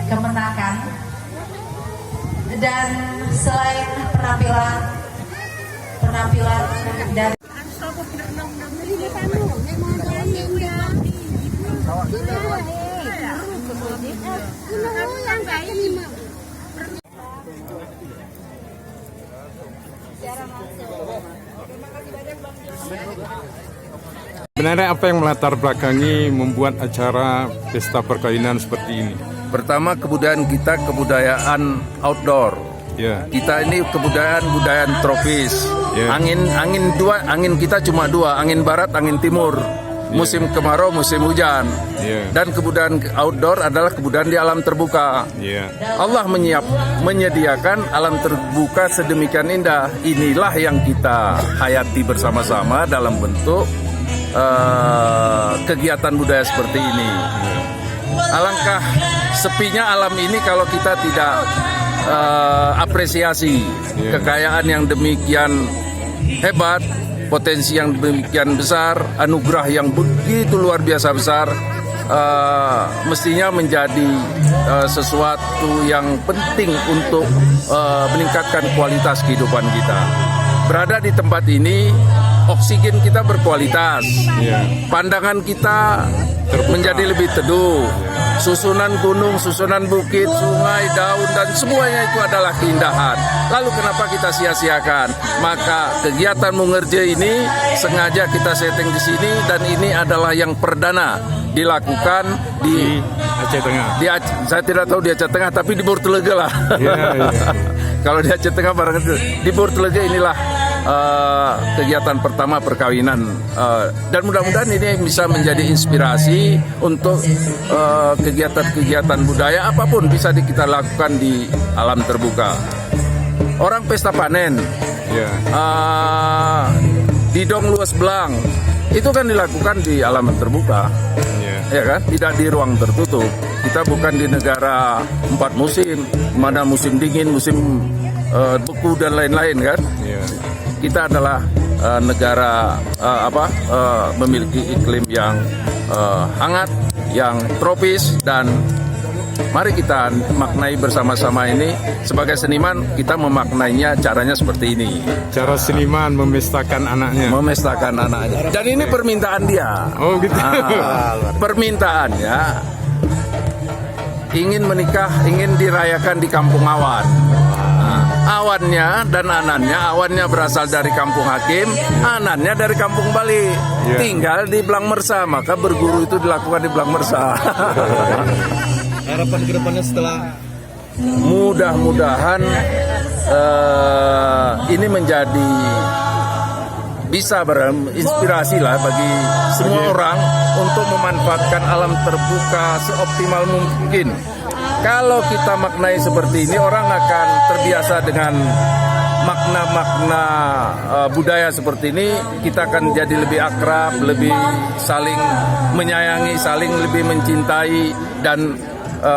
kemenakan. Dan selain penampilan dari Sebenarnya apa yang melatar belakangi membuat acara pesta perkawinan seperti ini? Pertama, kebudayaan kita kebudayaan outdoor. Ya. Kita ini kebudayaan tropis. Ya. Angin kita cuma dua, angin barat, angin timur. Musim kemarau, musim hujan. Ya. Dan kebudayaan outdoor adalah kebudayaan di alam terbuka. Ya. Allah menyediakan alam terbuka sedemikian indah. Inilah yang kita hayati bersama-sama dalam bentuk kegiatan budaya seperti ini. Alangkah sepinya alam ini kalau kita tidak apresiasi kekayaan yang demikian hebat, potensi yang demikian besar, anugerah yang begitu luar biasa besar, mestinya menjadi sesuatu yang penting untuk meningkatkan kualitas kehidupan kita. Berada di tempat ini, oksigen kita berkualitas, pandangan kita menjadi lebih teduh, susunan gunung, susunan bukit, sungai, daun, dan semuanya itu adalah keindahan. Lalu kenapa kita sia-siakan? Maka kegiatan Mungerje ini sengaja kita setting di sini, dan ini adalah yang perdana dilakukan di Aceh Tengah. Saya tidak tahu di Aceh Tengah, tapi di Bortelega lah. Ya. Kalau di Aceh Tengah barang itu di Bortelega inilah kegiatan pertama perkawinan, dan mudah-mudahan ini bisa menjadi inspirasi untuk kegiatan-kegiatan budaya apapun bisa kita lakukan di alam terbuka. Orang pesta panen, di Dong Luas Belang, itu kan dilakukan di alam terbuka, ya kan? Tidak di ruang tertutup. Kita bukan di negara 4 musim, mana musim dingin, musim beku dan lain-lain kan? Kita adalah negara memiliki iklim yang hangat, yang tropis, dan mari kita maknai bersama-sama ini. Sebagai seniman, kita memaknainya caranya seperti ini. Cara seniman memestakan anaknya. Memestakan anaknya. Dan ini permintaan dia. Oh gitu. Permintaan ya. Ingin menikah, ingin dirayakan di Kampung Awan. Awannya dan anannya, awannya berasal dari Kampung Hakim, anannya dari Kampung Bali. Tinggal di Belang Mersa, maka berguru itu dilakukan di Belang Mersa. Harapan kedepannya setelah mudah-mudahan ini menjadi bisa berinspirasi lah bagi semua orang untuk memanfaatkan alam terbuka seoptimal mungkin. Kalau kita maknai seperti ini, orang akan terbiasa dengan makna-makna budaya seperti ini. Kita akan jadi lebih akrab, lebih saling menyayangi, saling lebih mencintai, dan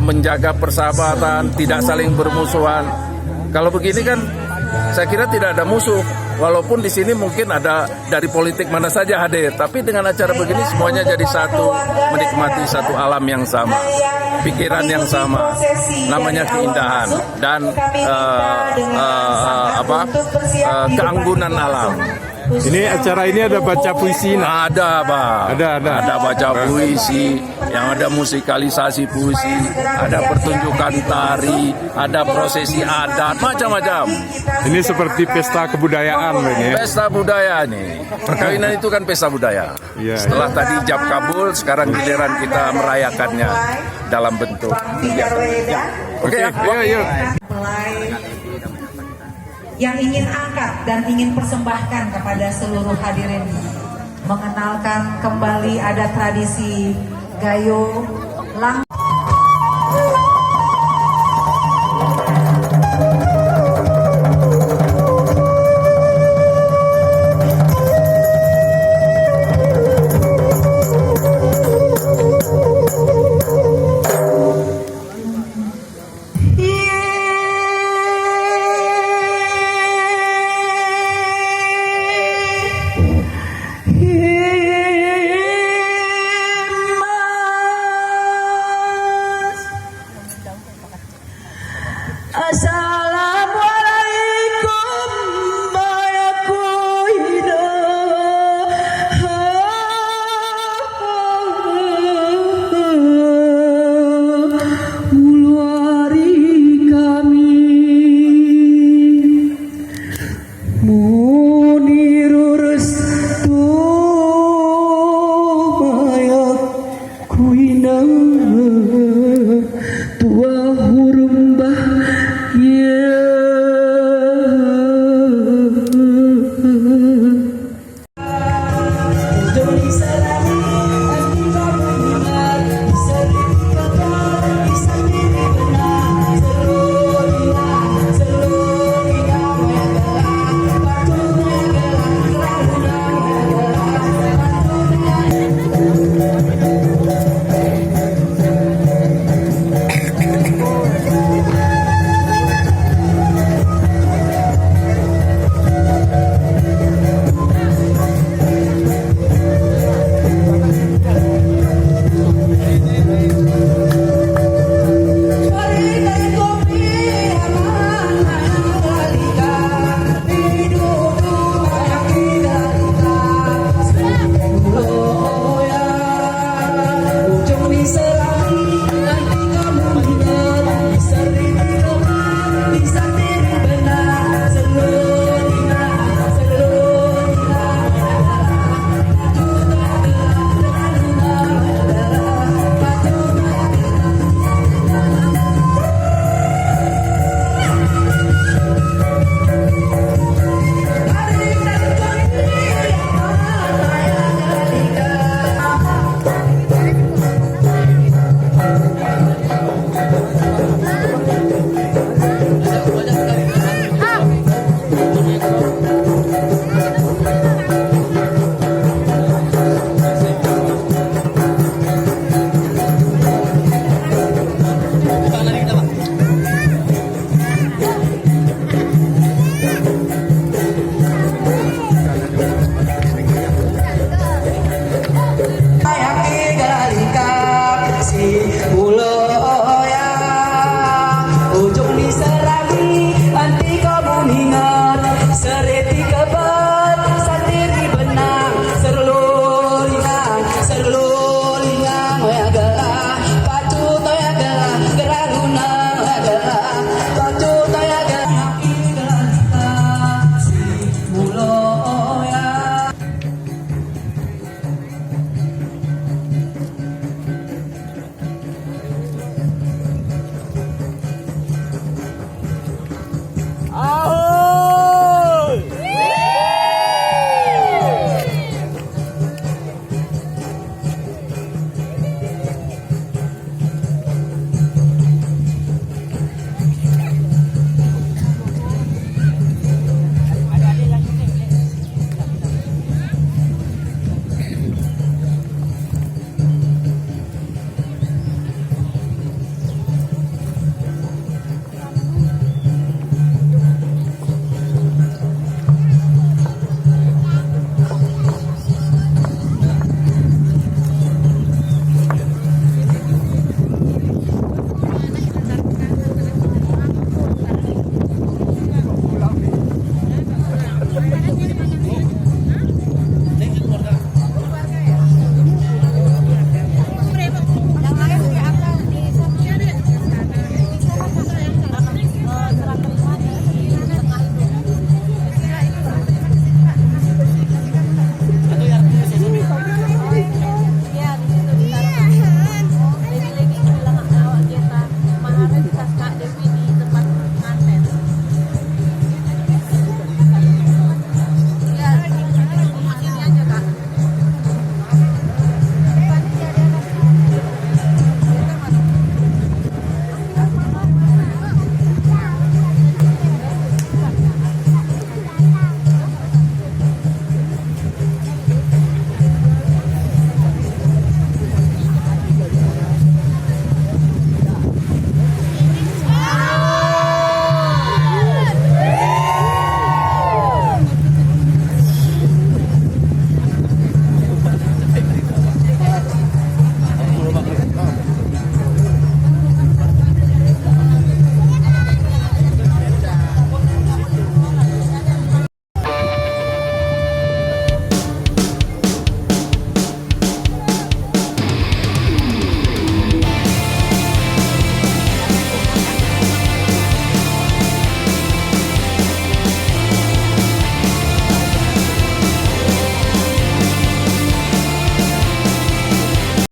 menjaga persahabatan, tidak saling bermusuhan. Kalau begini kan saya kira tidak ada musuh. Walaupun di sini mungkin ada dari politik mana saja hadir, tapi dengan acara begini semuanya jadi satu, menikmati satu alam yang sama, pikiran yang sama, namanya keindahan dan keanggunan alam. Ini acara ini ada baca puisi. Ada, Pak. Ada baca puisi, yang ada musikalisasi puisi, ada pertunjukan tari, ada prosesi adat, macam-macam. Ini seperti pesta kebudayaan ini. Pesta budaya nih. Perkawinan itu kan pesta budaya. Setelah tadi ijab kabul, sekarang giliran kita merayakannya dalam bentuk Oke, yuk. Yang ingin angkat dan ingin persembahkan kepada seluruh hadirin, mengenalkan kembali ada tradisi Gayo Lang. asa